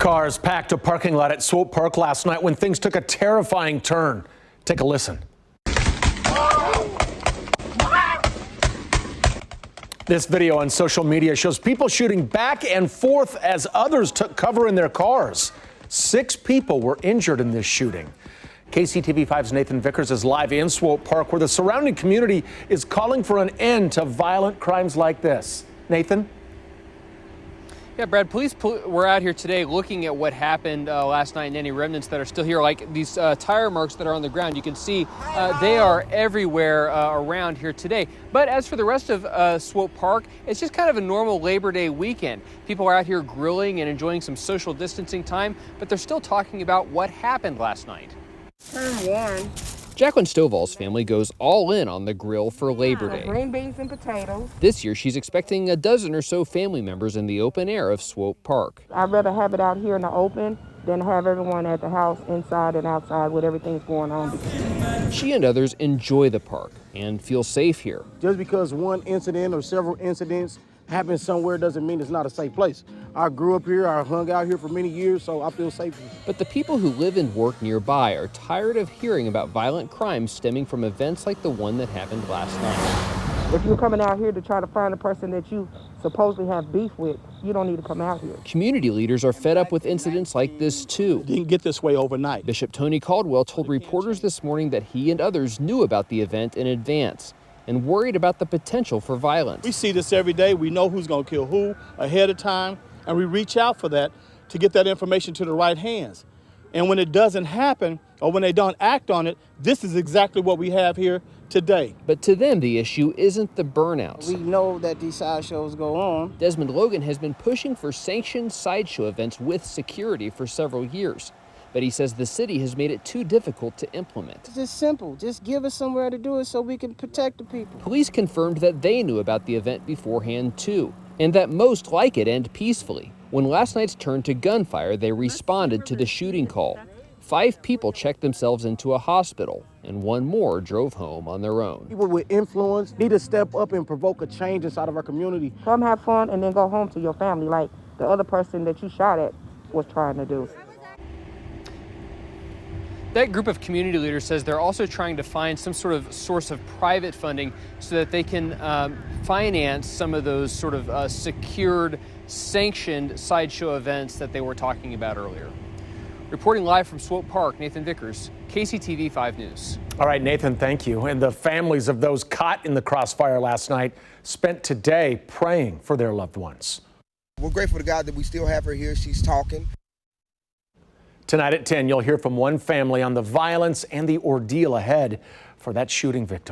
Cars packed a parking lot at Swope Park last night when things took a terrifying turn. Take a listen. This video on social media shows people shooting back and forth as others took cover in their cars. 6 people were injured in this shooting. KCTV5's Nathan Vickers is live in Swope Park, where the surrounding community is calling for an end to violent crimes like this. Nathan? Yeah, Brad, police were out here today looking at what happened last night and any remnants that are still here, like these tire marks that are on the ground. You can see they are everywhere around here today. But as for the rest of Swope Park, it's just kind of a normal Labor Day weekend. People are out here grilling and enjoying some social distancing time, but they're still talking about what happened last night. Turn 1. Jacqueline Stovall's family goes all in on the grill for Labor Day. Green beans and potatoes. This year, she's expecting a dozen or so family members in the open air of Swope Park. I'd rather have it out here in the open than have everyone at the house inside and outside with everything's going on. She and others enjoy the park and feel safe here. Just because one incident or several incidents happen somewhere doesn't mean it's not a safe place. I grew up here, I hung out here for many years, so I feel safe here. But the people who live and work nearby are tired of hearing about violent crimes stemming from events like the one that happened last night. If you're coming out here to try to find a person that you supposedly have beef with, you don't need to come out here. Community leaders are fed up with incidents like this too. Didn't get this way overnight. Bishop Tony Caldwell told reporters this morning that he and others knew about the event in advance and worried about the potential for violence. We see this every day. We know who's going to kill who ahead of time, and we reach out for that to get that information to the right hands. And when it doesn't happen, or when they don't act on it, this is exactly what we have here today. But to them, the issue isn't the burnouts. We know that these sideshows go on. Desmond Logan has been pushing for sanctioned sideshow events with security for several years. But he says the city has made it too difficult to implement. It's just simple. Just give us somewhere to do it so we can protect the people. Police confirmed that they knew about the event beforehand too, and that most like it end peacefully. When last night's turned to gunfire, they responded to the shooting call. 5 people checked themselves into a hospital, and 1 more drove home on their own. People with influence need to step up and provoke a change inside of our community. Come have fun and then go home to your family like the other person that you shot at was trying to do. That group of community leaders says they're also trying to find some sort of source of private funding so that they can finance some of those sort of secured, sanctioned sideshow events that they were talking about earlier. Reporting live from Swope Park, Nathan Vickers, KCTV 5 News. All right, Nathan, thank you. And the families of those caught in the crossfire last night spent today praying for their loved ones. We're grateful to God that we still have her here. She's talking. Tonight at 10, you'll hear from one family on the violence and the ordeal ahead for that shooting victim.